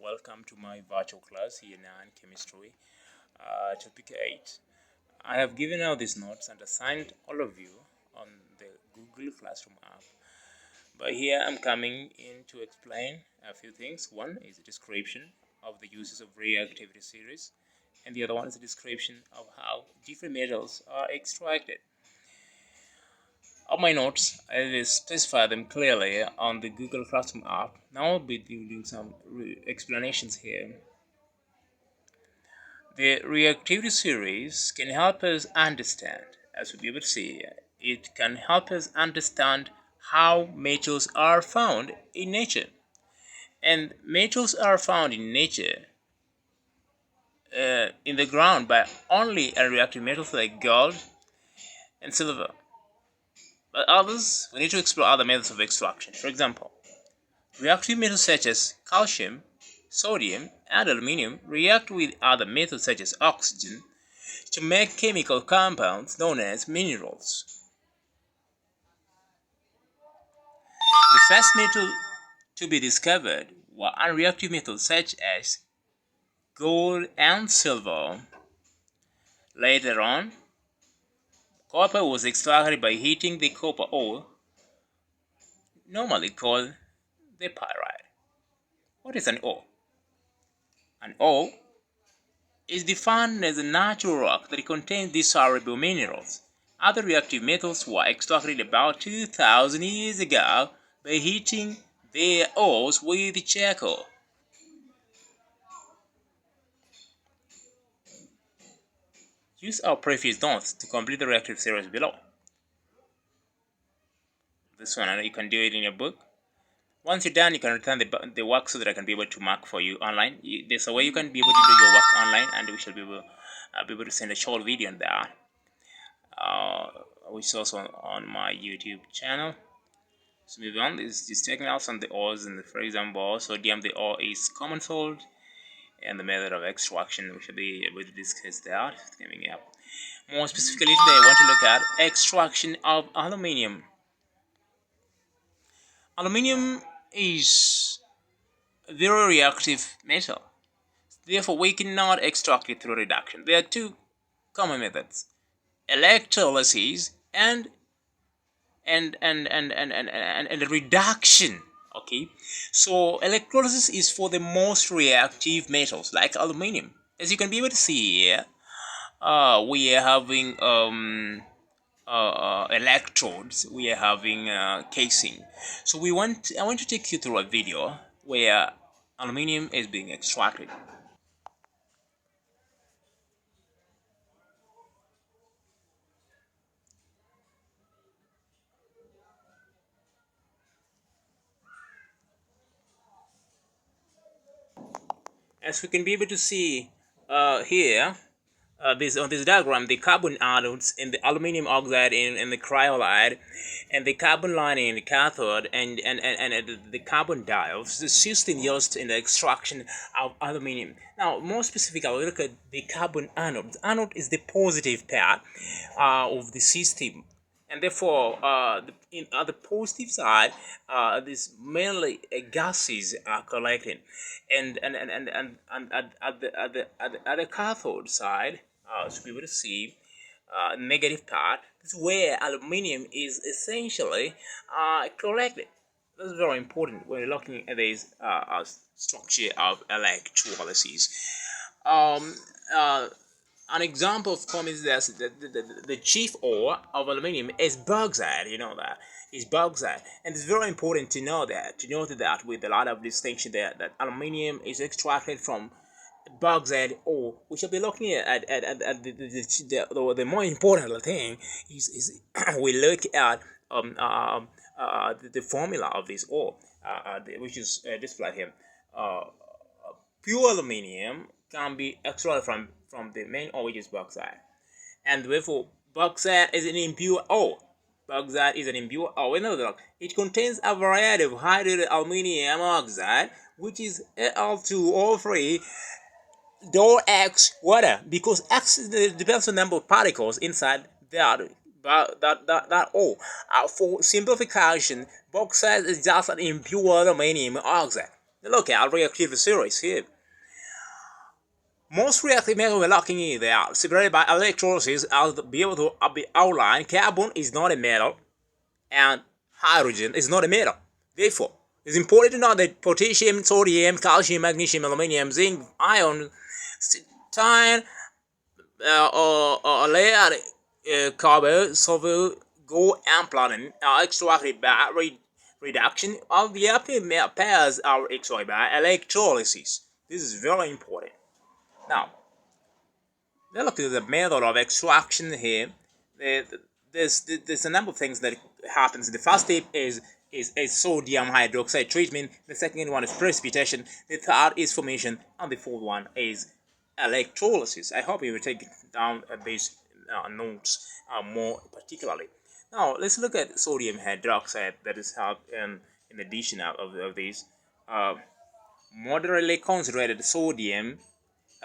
Welcome to my virtual class here now in chemistry. Topic 8. I have given out these notes and assigned all of you on the Google Classroom app. But here I'm coming in to explain a few things. One is a description of the uses of reactivity series, and the other one is a description of how different metals are extracted. On my notes, I will specify them clearly on the Google Classroom app. Now I'll be doing some explanations here. The reactivity series can help us understand, as we'll be able to see, it can help us understand how metals are found in nature. And metals are found in nature in the ground by only reactive metals like gold and silver. But others, we need to explore other methods of extraction. For example, reactive metals such as calcium, sodium, and aluminium react with other metals such as oxygen to make chemical compounds known as minerals. The first metal to be discovered were unreactive metals such as gold and silver. Later on, copper was extracted by heating the copper ore, normally called the pyrite. What is an ore? An ore is defined as a natural rock that contains desirable minerals. Other reactive metals were extracted about 2,000 years ago by heating their ores with charcoal. Use our previous notes to complete the reactive series below. This one, you can do it in your book. Once you're done, you can return the work so that I can be able to mark for you online. There's a way you can be able to do your work online, and we shall be able to send a short video on that, which is also on my YouTube channel. So moving on, this is taking out some of the ores, and for example, sodium, the ore is common salt, and the method of extraction, we shall be able to discuss that coming up. More specifically today, I want to look at extraction of aluminium. Aluminium is a very reactive metal. Therefore, we cannot extract it through reduction. There are two common methods: electrolysis and reduction. Okay, so electrolysis is for the most reactive metals like aluminium. As you can be able to see here, we are having electrodes, we are having casing. So I want to take you through a video where aluminium is being extracted. As we can be able to see here, on this diagram, the carbon anodes and the aluminum oxide in the cryolide, and the carbon lining in the cathode, and the carbon diodes, the system used in the extraction of aluminum. Now, more specifically, we look at the carbon anode. The anode is the positive part of the system. And therefore, on the positive side, these mainly gases are collected, and at the cathode side, so we will see negative part. This is where aluminium is essentially collected. That's very important when you're looking at this structure of electrolysis. Um, uh, an example of common is that the chief ore of aluminium is bauxite. You know that is bauxite, and it's very important to know that, with a lot of distinction there, that aluminium is extracted from bauxite ore. We shall be looking at the more important thing is we look at the formula of this ore, which is displayed here. Pure aluminium can be extracted from the main ore, which is bauxite, and therefore bauxite is an impure ore. Bauxite is an impure ore. We know that it contains a variety of hydrogen aluminium oxide, which is Al2O3 dou X water, because X depends on the number of particles inside that ore. For simplification, bauxite is just an impure aluminium oxide. Look at reactive series here. Most reactive metals we're looking in, they are separated by electrolysis. I'll be able to be outlined. Carbon is not a metal, and hydrogen is not a metal. Therefore, it's important to know that potassium, sodium, calcium, magnesium, aluminium, zinc, iron, tin, or lead, copper, sulfur, gold, and platinum are extracted by reduction of the upper pairs are extracted by electrolysis. This is very important. Now, let's look at the method of extraction here. There's a number of things that happens. The first step is sodium hydroxide treatment. The second one is precipitation. The third is formation, and the fourth one is electrolysis. I hope you will take down these notes more particularly. Now let's look at sodium hydroxide. That is how in addition of these moderately concentrated sodium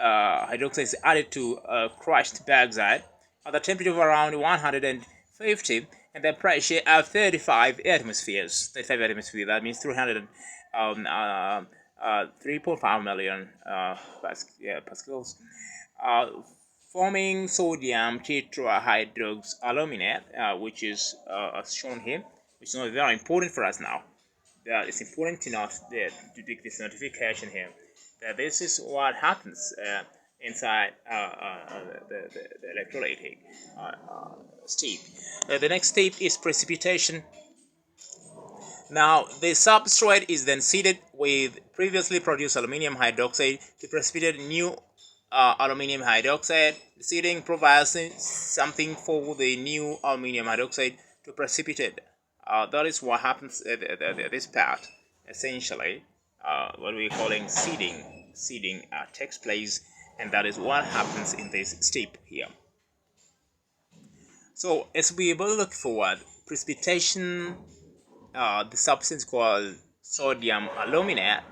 hydroxide is added to crushed bauxite at the temperature of around 150 and the pressure of 35 atmospheres. 35 atmospheres, that means 3.5 million pascals. Forming sodium tetrahydroxaluminate, which is as shown here, which is very important for us now. It's important to note that to take this notification here that this is what happens inside the electrolytic step. The next step is precipitation. Now the substrate is then seeded with previously produced aluminium hydroxide to precipitate new aluminium hydroxide. The seeding provides something for the new aluminium hydroxide to precipitate. That is what happens at this part. Essentially, what we're calling seeding. Seeding takes place, and that is what happens in this step here. So, as we will look forward, precipitation, the substance called sodium aluminate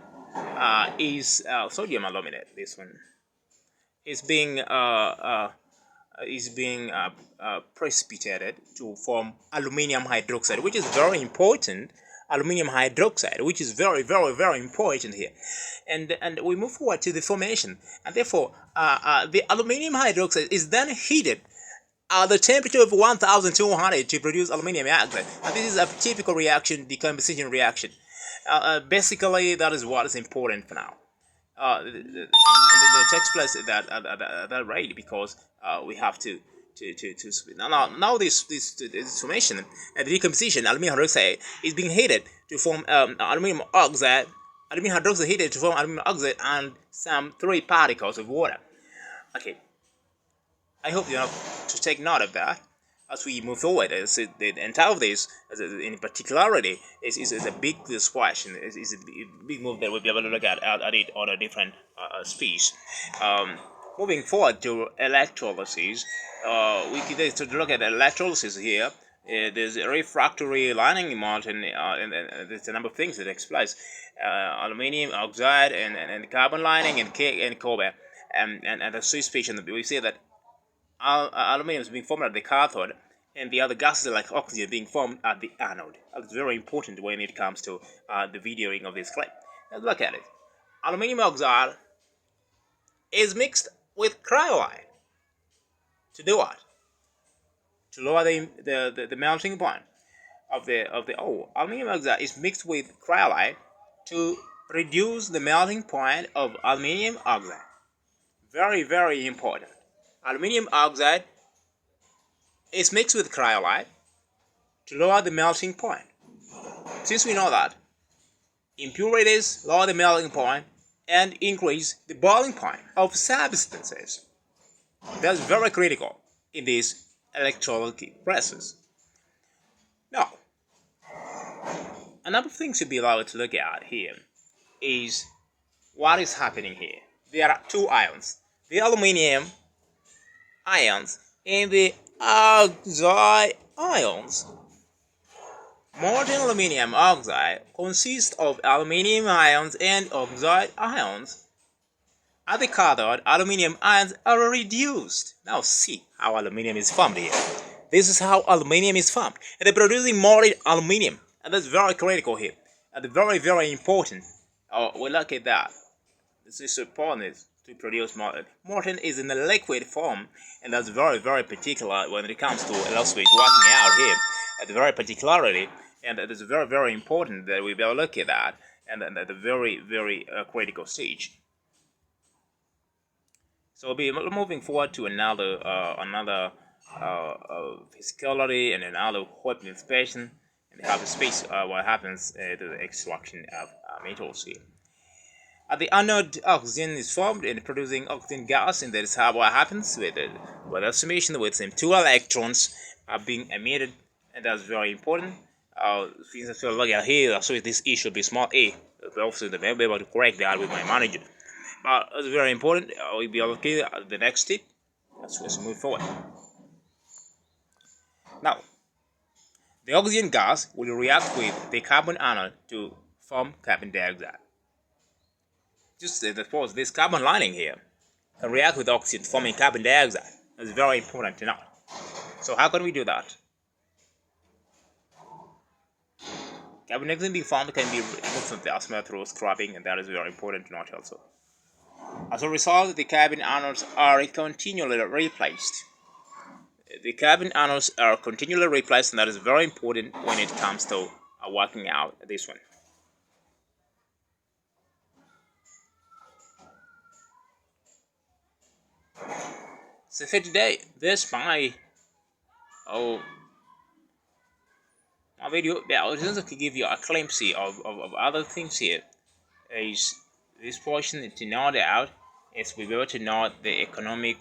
is sodium aluminate. This one is being precipitated to form aluminium hydroxide, which is very important. Aluminium hydroxide, which is very important here, and we move forward to the formation, and therefore the aluminium hydroxide is then heated at the temperature of 1200 to produce aluminium oxide, and this is a typical reaction, decomposition reaction. Basically, that is what is important for now. And then it takes place at that rate because we have to now this formation and the decomposition aluminum hydroxide is being heated to form aluminum oxide. Aluminum hydroxide heated to form aluminum oxide and some 3 particles of water. Okay, I hope you have to take note of that as we move forward. The entire of this, in particularity, is a big question. Is a big move that we'll be able to look at it on a different speech. Moving forward to electrolysis, we can look at electrolysis here. There's a refractory lining malt, and there's a number of things that takes place. Aluminium oxide and carbon lining and cobalt, and the Swiss speech. And we see that aluminium is being formed at the cathode, and the other gases like oxygen being formed at the anode. It's very important when it comes to the videoing of this clip. Let's look at it. Aluminium oxide is mixed with cryolite. To do what? To lower the melting point of the ore. Aluminium oxide is mixed with cryolite to reduce the melting point of aluminium oxide. Very important. Aluminium oxide is mixed with cryolite to lower the melting point. Since we know that impurities lower the melting point and increase the boiling point of substances, that's very critical in this electrolytic process. Now, a number of things to be allowed to look at here is what is happening here. There are 2 ions, the aluminium ions and the oxide ions. Molten aluminium oxide consists of aluminium ions and oxide ions. At the cathode, aluminium ions are reduced. Now see how aluminium is formed here. This is how aluminium is formed. And they're producing molten aluminium. And that's very critical here. And very important We look at that. This is important to produce molten. Molten is in a liquid form, and that's very, very particular when it comes to illustrate working out here. At the very particularity, and it is very, very important that we will look at that, and at the very, very critical stage. So we'll be moving forward to another physicality and another hot inspection and have a space what happens to the extraction of metals here. The anode oxygen is formed in producing oxygen gas, and that is how what happens with it. With estimation, with some two electrons are being emitted, and that's very important. Since I feel like here, so this E should be small a. Also, the may be able to correct that with my manager. But it's very important. We'll be allocated at the next step. Let's move forward. Now, the oxygen gas will react with the carbon anode to form carbon dioxide. Just suppose this carbon lining here can react with oxygen forming carbon dioxide. That's very important to know. So how can we do that? Carbon dioxide being formed can be removed from the atmosphere through scrubbing, and that is very important to note also. As a result, the carbon anodes are continually replaced. The carbon anodes are continually replaced, and that is very important when it comes to working out this one. So for today, this my video. Yeah, I was just to give you a glimpse of other things here. Is this portion to note out is we were to note the economic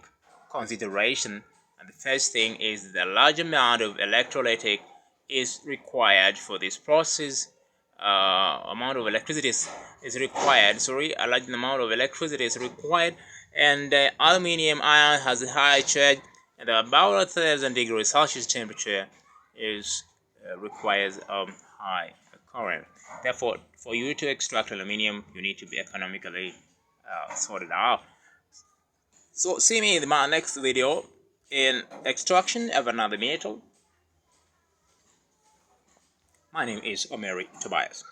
consideration, and the first thing is the large amount of electrolytic is required for this process. Amount of electricity is required. Sorry, a large amount of electricity is required, and aluminium ion has a high charge, and about 1,000 degrees Celsius temperature is requires high current. Therefore, for you to extract aluminium, you need to be economically sorted out. So see me in my next video in extraction of another metal. My name is Omeri Tobias.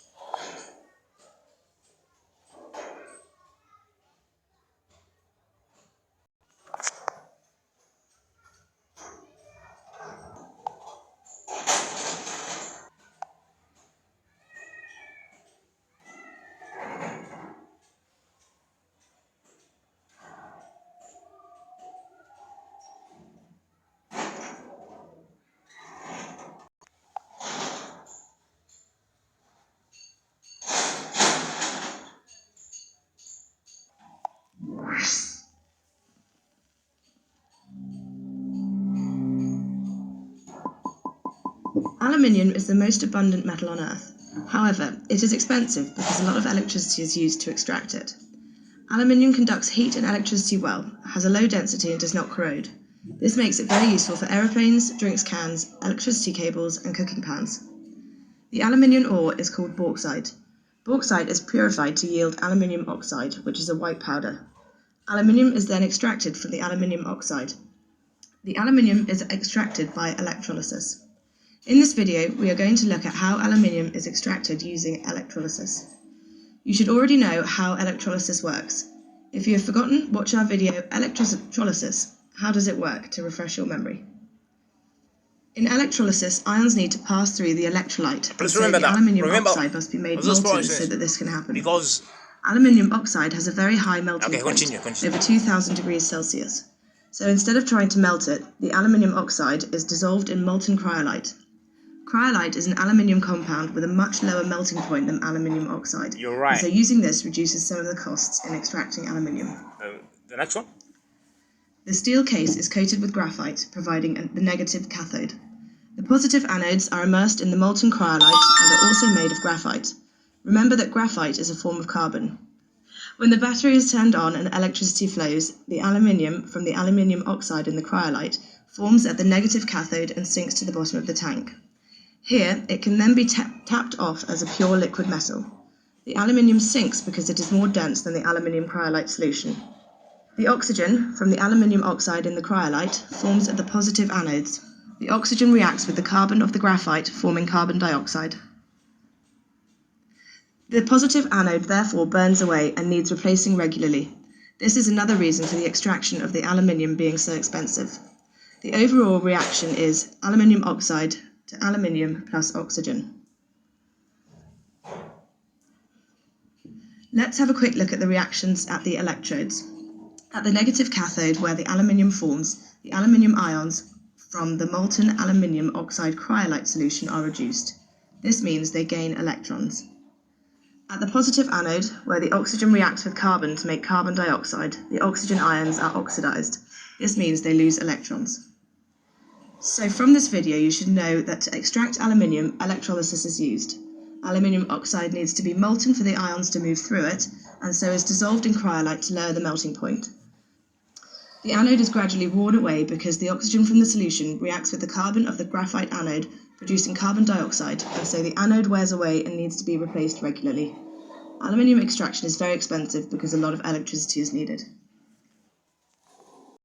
Aluminium is the most abundant metal on Earth. However, it is expensive because a lot of electricity is used to extract it. Aluminium conducts heat and electricity well, has a low density and does not corrode. This makes it very useful for aeroplanes, drinks cans, electricity cables and cooking pans. The aluminium ore is called bauxite. Bauxite is purified to yield aluminium oxide, which is a white powder. Aluminium is then extracted from the aluminium oxide. The aluminium is extracted by electrolysis. In this video, we are going to look at how aluminium is extracted using electrolysis. You should already know how electrolysis works. If you have forgotten, watch our video Electrolysis, How Does It Work, to refresh your memory. In electrolysis, ions need to pass through the electrolyte, and so the aluminium oxide must be made molten so that this can happen. Because aluminium oxide has a very high melting point, over 2,000 degrees Celsius. So instead of trying to melt it, the aluminium oxide is dissolved in molten cryolite. Cryolite is an aluminium compound with a much lower melting point than aluminium oxide. You're right. So using this reduces some of the costs in extracting aluminium. The next one? The steel case is coated with graphite, providing the negative cathode. The positive anodes are immersed in the molten cryolite and are also made of graphite. Remember that graphite is a form of carbon. When the battery is turned on and electricity flows, the aluminium from the aluminium oxide in the cryolite forms at the negative cathode and sinks to the bottom of the tank. Here, it can then be tapped off as a pure liquid metal. The aluminium sinks because it is more dense than the aluminium cryolite solution. The oxygen from the aluminium oxide in the cryolite forms at the positive anodes. The oxygen reacts with the carbon of the graphite, forming carbon dioxide. The positive anode therefore burns away and needs replacing regularly. This is another reason for the extraction of the aluminium being so expensive. The overall reaction is aluminium oxide to aluminium plus oxygen. Let's have a quick look at the reactions at the electrodes. At the negative cathode, where the aluminium forms, the aluminium ions from the molten aluminium oxide cryolite solution are reduced. This means they gain electrons. At the positive anode, where the oxygen reacts with carbon to make carbon dioxide, the oxygen ions are oxidized. This means they lose electrons. So from this video you should know that to extract aluminium, electrolysis is used. Aluminium oxide needs to be molten for the ions to move through it, and so is dissolved in cryolite to lower the melting point. The anode is gradually worn away because the oxygen from the solution reacts with the carbon of the graphite anode, producing carbon dioxide, and so the anode wears away and needs to be replaced regularly. Aluminium extraction is very expensive because a lot of electricity is needed.